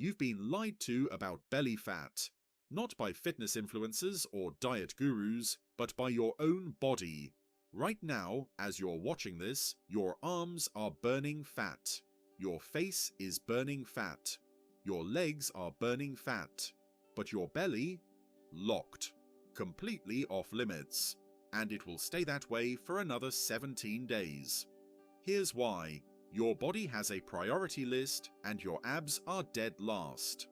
You've been lied to about belly fat, not by fitness influencers or diet gurus, but by your own body. Right now, as you're watching this, your arms are burning fat. Your face is burning fat. Your legs are burning fat. But your belly? Locked. Completely off limits. And it will stay that way for another 17 days. Here's why. Your body has a priority list and your abs are dead last.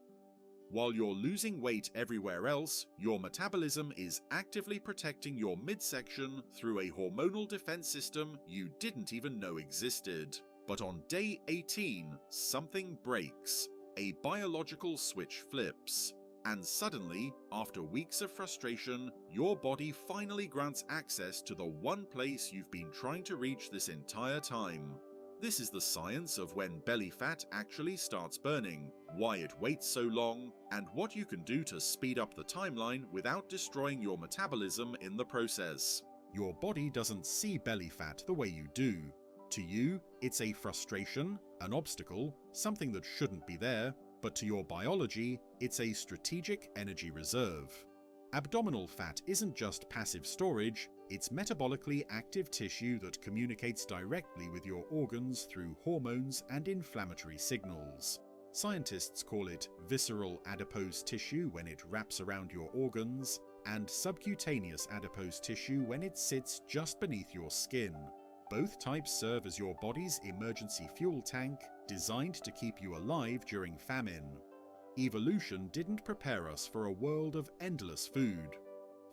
While you're losing weight everywhere else, your metabolism is actively protecting your midsection through a hormonal defense system you didn't even know existed. But on day 18, something breaks. A biological switch flips. And suddenly, after weeks of frustration, your body finally grants access to the one place you've been trying to reach this entire time. This is the science of when belly fat actually starts burning, why it waits so long, and what you can do to speed up the timeline without destroying your metabolism in the process. Your body doesn't see belly fat the way you do. To you, it's a frustration, an obstacle, something that shouldn't be there, but to your biology, it's a strategic energy reserve. Abdominal fat isn't just passive storage, it's metabolically active tissue that communicates directly with your organs through hormones and inflammatory signals. Scientists call it visceral adipose tissue when it wraps around your organs, and subcutaneous adipose tissue when it sits just beneath your skin. Both types serve as your body's emergency fuel tank, designed to keep you alive during famine. Evolution didn't prepare us for a world of endless food.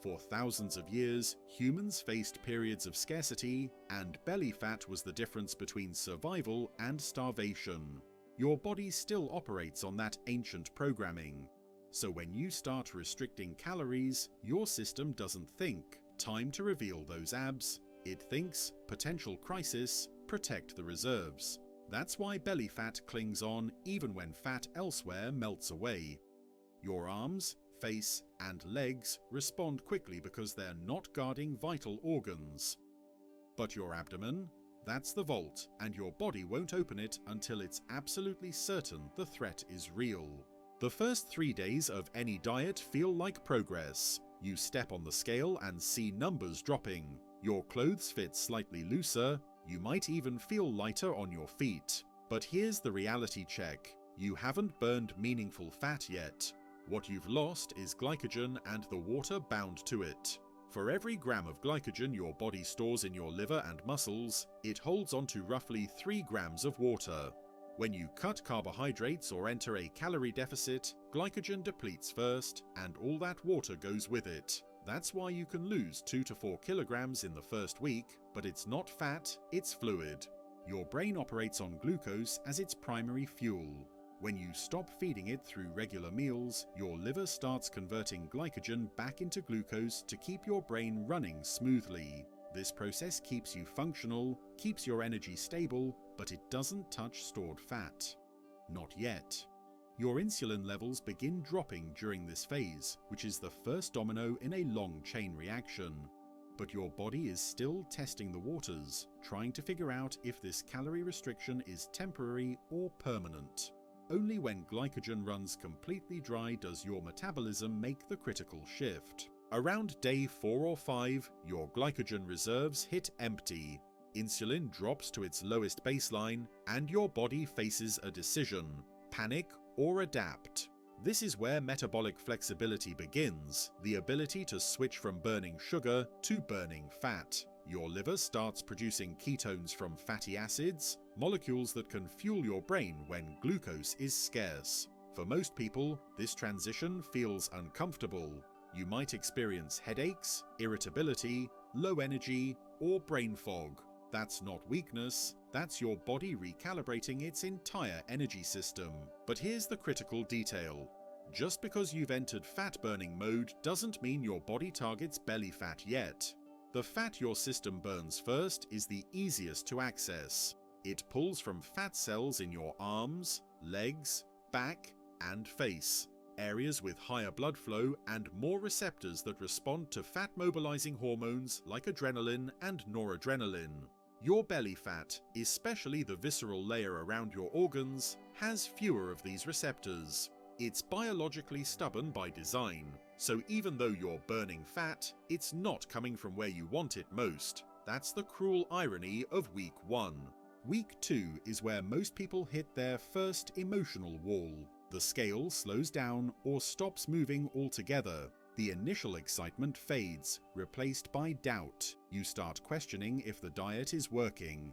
For thousands of years, humans faced periods of scarcity, and belly fat was the difference between survival and starvation. Your body still operates on that ancient programming. So when you start restricting calories, your system doesn't think, "Time to reveal those abs." It thinks, "Potential crisis, protect the reserves." That's why belly fat clings on even when fat elsewhere melts away. Your arms, face, and legs respond quickly because they're not guarding vital organs. But your abdomen? That's the vault, and your body won't open it until it's absolutely certain the threat is real. The first 3 days of any diet feel like progress. You step on the scale and see numbers dropping. Your clothes fit slightly looser, you might even feel lighter on your feet. But here's the reality check. You haven't burned meaningful fat yet. What you've lost is glycogen and the water bound to it. For every gram of glycogen your body stores in your liver and muscles, it holds onto roughly 3 grams of water. When you cut carbohydrates or enter a calorie deficit, glycogen depletes first, and all that water goes with it. That's why you can lose 2 to 4 kilograms in the first week, but it's not fat, it's fluid. Your brain operates on glucose as its primary fuel. When you stop feeding it through regular meals, your liver starts converting glycogen back into glucose to keep your brain running smoothly. This process keeps you functional, keeps your energy stable, but it doesn't touch stored fat. Not yet. Your insulin levels begin dropping during this phase, which is the first domino in a long chain reaction. But your body is still testing the waters, trying to figure out if this calorie restriction is temporary or permanent. Only when glycogen runs completely dry does your metabolism make the critical shift. Around day 4 or 5, your glycogen reserves hit empty. Insulin drops to its lowest baseline, and your body faces a decision: panic or adapt. This is where metabolic flexibility begins, the ability to switch from burning sugar to burning fat. Your liver starts producing ketones from fatty acids, molecules that can fuel your brain when glucose is scarce. For most people, this transition feels uncomfortable. You might experience headaches, irritability, low energy, or brain fog. That's not weakness, that's your body recalibrating its entire energy system. But here's the critical detail. Just because you've entered fat-burning mode doesn't mean your body targets belly fat yet. The fat your system burns first is the easiest to access. It pulls from fat cells in your arms, legs, back, and face, areas with higher blood flow and more receptors that respond to fat-mobilizing hormones like adrenaline and noradrenaline. Your belly fat, especially the visceral layer around your organs, has fewer of these receptors. It's biologically stubborn by design, so even though you're burning fat, it's not coming from where you want it most. That's the cruel irony of week 1. Week 2 is where most people hit their first emotional wall. The scale slows down or stops moving altogether. The initial excitement fades, replaced by doubt. You start questioning if the diet is working.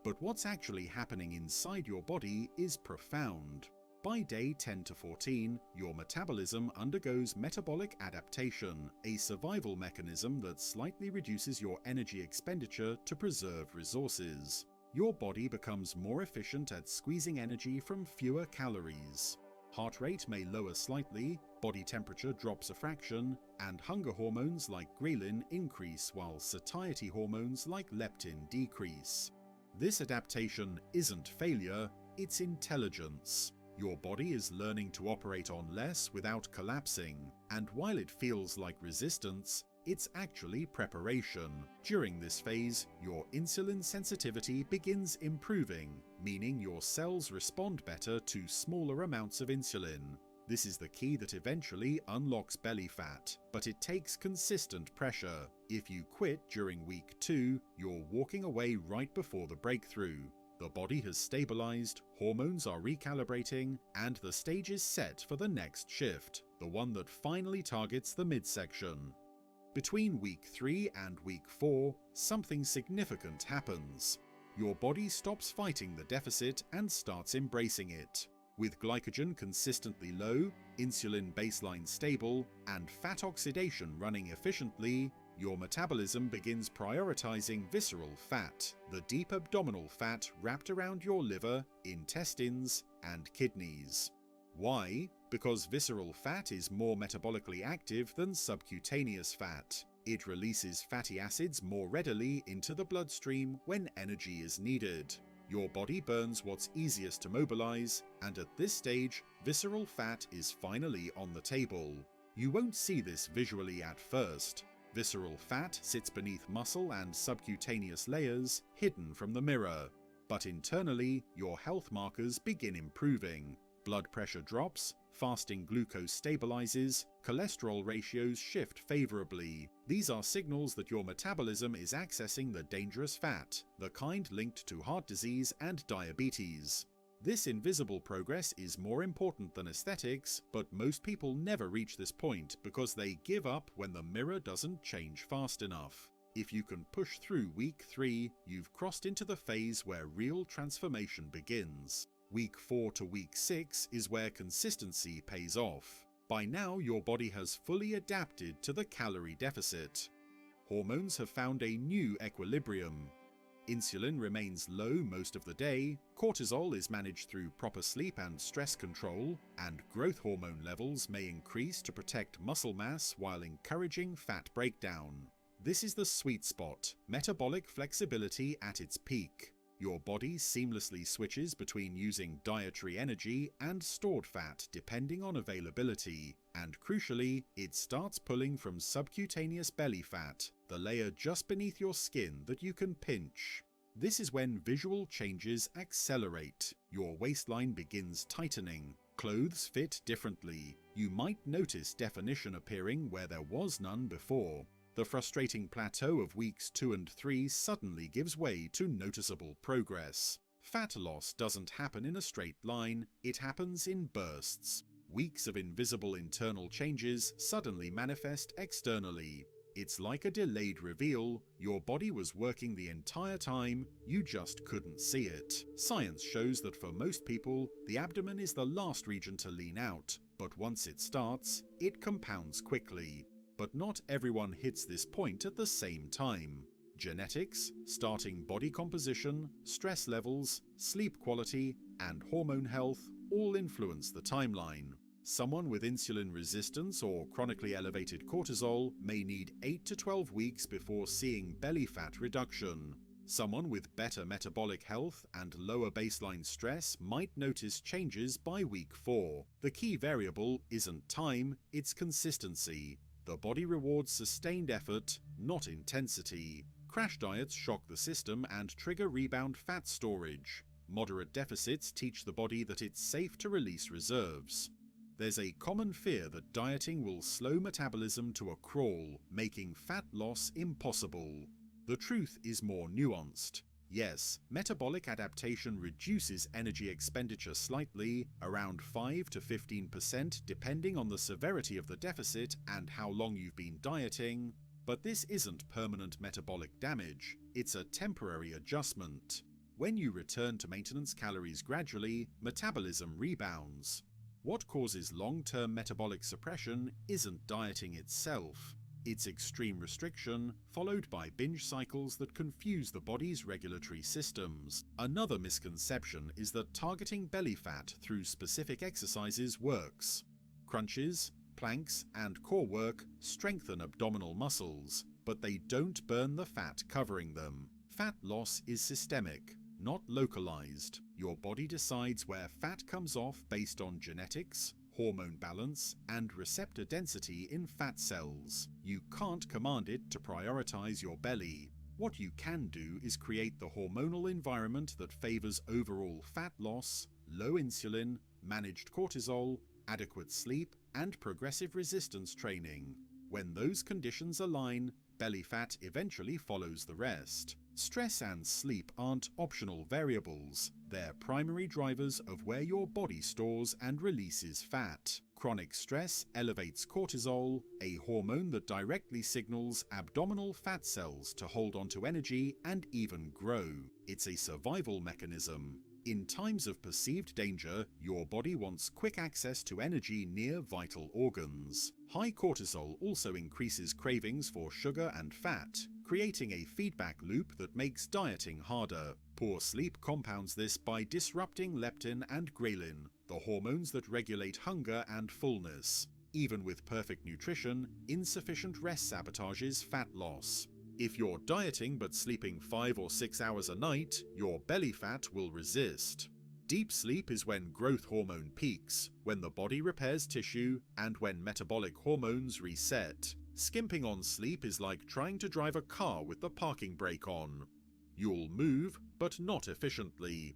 But what's actually happening inside your body is profound. By day 10 to 14, your metabolism undergoes metabolic adaptation, a survival mechanism that slightly reduces your energy expenditure to preserve resources. Your body becomes more efficient at squeezing energy from fewer calories. Heart rate may lower slightly, body temperature drops a fraction, and hunger hormones like ghrelin increase while satiety hormones like leptin decrease. This adaptation isn't failure, it's intelligence. Your body is learning to operate on less without collapsing, and while it feels like resistance, it's actually preparation. During this phase, your insulin sensitivity begins improving, meaning your cells respond better to smaller amounts of insulin. This is the key that eventually unlocks belly fat, but it takes consistent pressure. If you quit during week 2, you're walking away right before the breakthrough. The body has stabilized, hormones are recalibrating, and the stage is set for the next shift, the one that finally targets the midsection. Between week 3 and week 4, something significant happens. Your body stops fighting the deficit and starts embracing it. With glycogen consistently low, insulin baseline stable, and fat oxidation running efficiently, your metabolism begins prioritizing visceral fat, the deep abdominal fat wrapped around your liver, intestines, and kidneys. Why? Because visceral fat is more metabolically active than subcutaneous fat. It releases fatty acids more readily into the bloodstream when energy is needed. Your body burns what's easiest to mobilize, and at this stage, visceral fat is finally on the table. You won't see this visually at first. Visceral fat sits beneath muscle and subcutaneous layers, hidden from the mirror. But internally, your health markers begin improving. Blood pressure drops, fasting glucose stabilizes, cholesterol ratios shift favorably. These are signals that your metabolism is accessing the dangerous fat, the kind linked to heart disease and diabetes. This invisible progress is more important than aesthetics, but most people never reach this point because they give up when the mirror doesn't change fast enough. If you can push through week 3, you've crossed into the phase where real transformation begins. Week 4 to week 6 is where consistency pays off. By now, your body has fully adapted to the calorie deficit. Hormones have found a new equilibrium. Insulin remains low most of the day, cortisol is managed through proper sleep and stress control, and growth hormone levels may increase to protect muscle mass while encouraging fat breakdown. This is the sweet spot, metabolic flexibility at its peak. Your body seamlessly switches between using dietary energy and stored fat depending on availability, and crucially, it starts pulling from subcutaneous belly fat, the layer just beneath your skin that you can pinch. This is when visual changes accelerate. Your waistline begins tightening, clothes fit differently, you might notice definition appearing where there was none before. The frustrating plateau of weeks 2 and 3 suddenly gives way to noticeable progress. Fat loss doesn't happen in a straight line, it happens in bursts. Weeks of invisible internal changes suddenly manifest externally. It's like a delayed reveal, your body was working the entire time, you just couldn't see it. Science shows that for most people, the abdomen is the last region to lean out, but once it starts, it compounds quickly. But not everyone hits this point at the same time. Genetics, starting body composition, stress levels, sleep quality, and hormone health all influence the timeline. Someone with insulin resistance or chronically elevated cortisol may need 8 to 12 weeks before seeing belly fat reduction. Someone with better metabolic health and lower baseline stress might notice changes by week 4. The key variable isn't time, it's consistency. The body rewards sustained effort, not intensity. Crash diets shock the system and trigger rebound fat storage. Moderate deficits teach the body that it's safe to release reserves. There's a common fear that dieting will slow metabolism to a crawl, making fat loss impossible. The truth is more nuanced. Yes, metabolic adaptation reduces energy expenditure slightly, around 5 to 15% depending on the severity of the deficit and how long you've been dieting, but this isn't permanent metabolic damage, it's a temporary adjustment. When you return to maintenance calories gradually, metabolism rebounds. What causes long-term metabolic suppression isn't dieting itself. It's extreme restriction, followed by binge cycles that confuse the body's regulatory systems. Another misconception is that targeting belly fat through specific exercises works. Crunches, planks, and core work strengthen abdominal muscles, but they don't burn the fat covering them. Fat loss is systemic, not localized. Your body decides where fat comes off based on genetics, hormone balance, and receptor density in fat cells. You can't command it to prioritize your belly. What you can do is create the hormonal environment that favors overall fat loss, low insulin, managed cortisol, adequate sleep, and progressive resistance training. When those conditions align, belly fat eventually follows the rest. Stress and sleep aren't optional variables, they're primary drivers of where your body stores and releases fat. Chronic stress elevates cortisol, a hormone that directly signals abdominal fat cells to hold onto energy and even grow. It's a survival mechanism. In times of perceived danger, your body wants quick access to energy near vital organs. High cortisol also increases cravings for sugar and fat, creating a feedback loop that makes dieting harder. Poor sleep compounds this by disrupting leptin and ghrelin, the hormones that regulate hunger and fullness. Even with perfect nutrition, insufficient rest sabotages fat loss. If you're dieting but sleeping 5 or 6 hours a night, your belly fat will resist. Deep sleep is when growth hormone peaks, when the body repairs tissue, and when metabolic hormones reset. Skimping on sleep is like trying to drive a car with the parking brake on. You'll move, but not efficiently.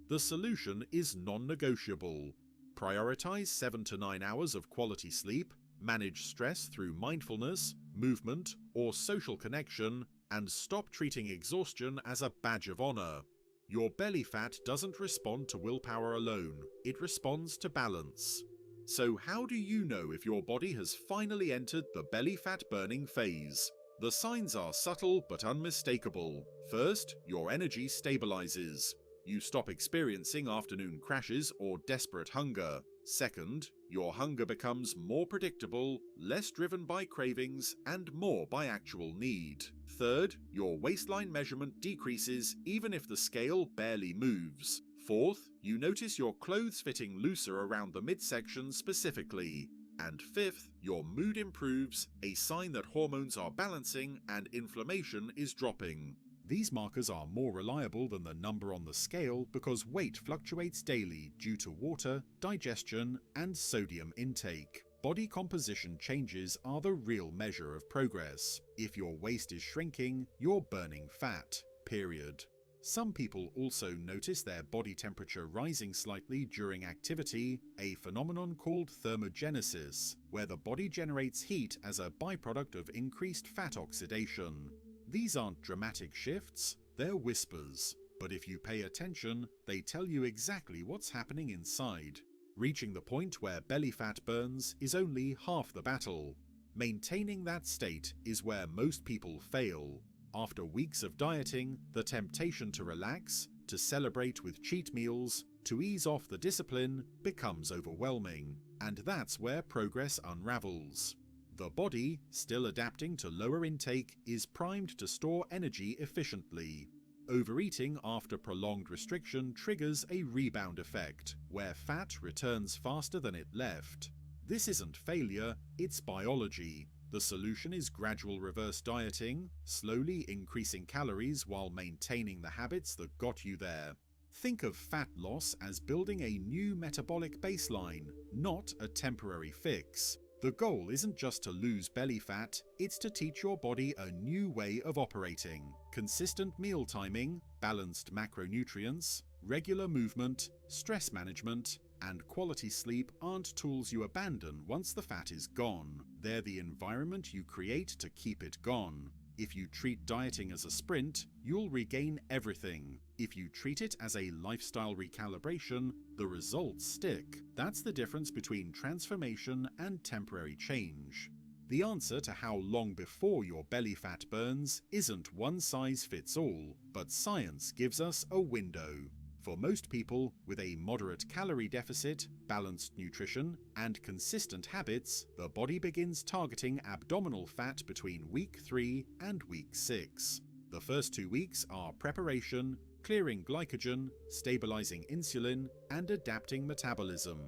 The solution is non-negotiable. Prioritize 7 to 9 hours of quality sleep, manage stress through mindfulness, movement, or social connection, and stop treating exhaustion as a badge of honor. Your belly fat doesn't respond to willpower alone, it responds to balance. So how do you know if your body has finally entered the belly fat burning phase? The signs are subtle but unmistakable. First, your energy stabilizes. You stop experiencing afternoon crashes or desperate hunger. Second, your hunger becomes more predictable, less driven by cravings, and more by actual need. Third, your waistline measurement decreases even if the scale barely moves. Fourth, you notice your clothes fitting looser around the midsection specifically. And fifth, your mood improves, a sign that hormones are balancing and inflammation is dropping. These markers are more reliable than the number on the scale because weight fluctuates daily due to water, digestion, and sodium intake. Body composition changes are the real measure of progress. If your waist is shrinking, you're burning fat, period. Some people also notice their body temperature rising slightly during activity, a phenomenon called thermogenesis, where the body generates heat as a byproduct of increased fat oxidation. These aren't dramatic shifts, they're whispers, but if you pay attention, they tell you exactly what's happening inside. Reaching the point where belly fat burns is only half the battle. Maintaining that state is where most people fail. After weeks of dieting, the temptation to relax, to celebrate with cheat meals, to ease off the discipline becomes overwhelming, and that's where progress unravels. The body, still adapting to lower intake, is primed to store energy efficiently. Overeating after prolonged restriction triggers a rebound effect, where fat returns faster than it left. This isn't failure, it's biology. The solution is gradual reverse dieting, slowly increasing calories while maintaining the habits that got you there. Think of fat loss as building a new metabolic baseline, not a temporary fix. The goal isn't just to lose belly fat, it's to teach your body a new way of operating. Consistent meal timing, balanced macronutrients, Regular movement, stress management, and quality sleep aren't tools you abandon once the fat is gone. They're the environment you create to keep it gone. If you treat dieting as a sprint, you'll regain everything. If you treat it as a lifestyle recalibration, the results stick. That's the difference between transformation and temporary change. The answer to how long before your belly fat burns isn't one size fits all, but science gives us a window. For most people, with a moderate calorie deficit, balanced nutrition, and consistent habits, the body begins targeting abdominal fat between week 3 and week 6. The first 2 weeks are preparation, clearing glycogen, stabilizing insulin, and adapting metabolism.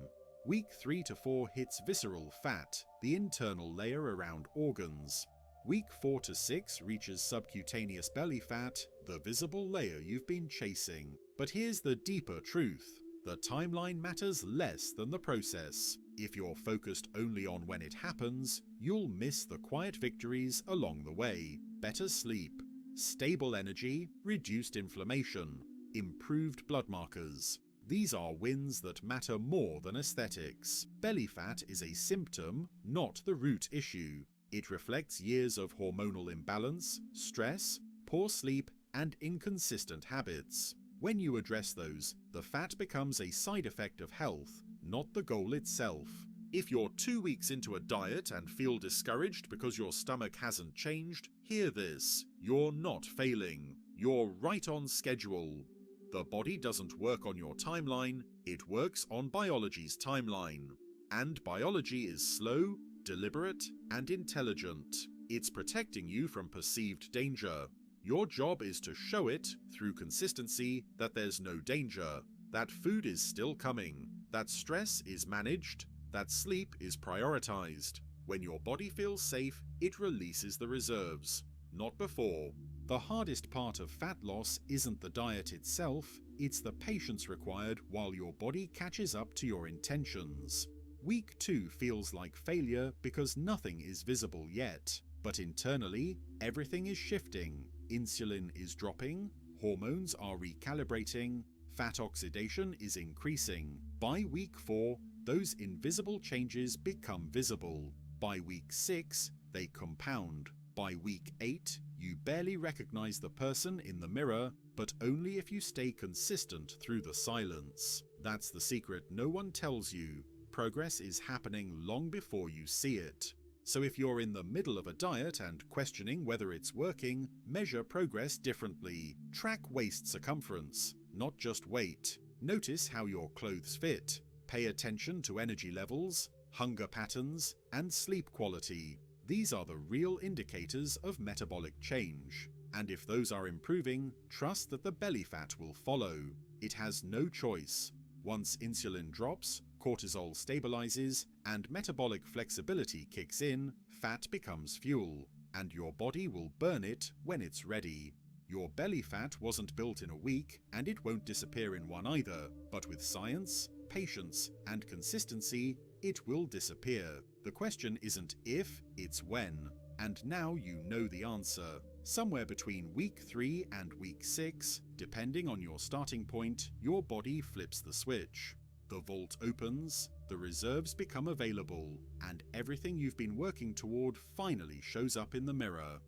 Week 3 to 4 hits visceral fat, the internal layer around organs. Week 4 to 6 reaches subcutaneous belly fat, the visible layer you've been chasing. But here's the deeper truth. The timeline matters less than the process. If you're focused only on when it happens, you'll miss the quiet victories along the way. Better sleep, stable energy, reduced inflammation, improved blood markers. These are wins that matter more than aesthetics. Belly fat is a symptom, not the root issue. It reflects years of hormonal imbalance, stress, poor sleep, and inconsistent habits. When you address those, the fat becomes a side effect of health, not the goal itself. If you're 2 weeks into a diet and feel discouraged because your stomach hasn't changed, hear this. You're not failing. You're right on schedule. The body doesn't work on your timeline, it works on biology's timeline. And biology is slow, deliberate, and intelligent. It's protecting you from perceived danger. Your job is to show it, through consistency, that there's no danger, that food is still coming, that stress is managed, that sleep is prioritized. When your body feels safe, it releases the reserves, not before. The hardest part of fat loss isn't the diet itself, it's the patience required while your body catches up to your intentions. Week 2 feels like failure because nothing is visible yet, but internally, everything is shifting. Insulin is dropping, hormones are recalibrating, fat oxidation is increasing. By week 4, those invisible changes become visible. By week 6, they compound. By week 8, you barely recognize the person in the mirror, but only if you stay consistent through the silence. That's the secret no one tells you. Progress is happening long before you see it. So if you're in the middle of a diet and questioning whether it's working, measure progress differently. Track waist circumference, not just weight. Notice how your clothes fit. Pay attention to energy levels, hunger patterns, and sleep quality. These are the real indicators of metabolic change. And if those are improving, trust that the belly fat will follow. It has no choice. Once insulin drops, cortisol stabilizes, and metabolic flexibility kicks in, fat becomes fuel, and your body will burn it when it's ready. Your belly fat wasn't built in a week, and it won't disappear in one either, but with science, patience, and consistency, it will disappear. The question isn't if, it's when. And now you know the answer. Somewhere between week 3 and week 6, depending on your starting point, your body flips the switch. The vault opens, the reserves become available, and everything you've been working toward finally shows up in the mirror.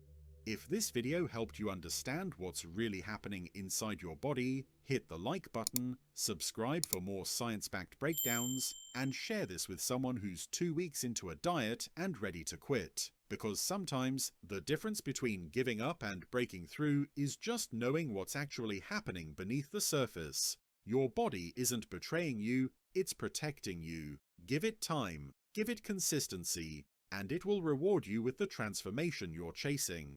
If this video helped you understand what's really happening inside your body, hit the like button, subscribe for more science-backed breakdowns, and share this with someone who's 2 weeks into a diet and ready to quit. Because sometimes, the difference between giving up and breaking through is just knowing what's actually happening beneath the surface. Your body isn't betraying you, it's protecting you. Give it time, give it consistency, and it will reward you with the transformation you're chasing.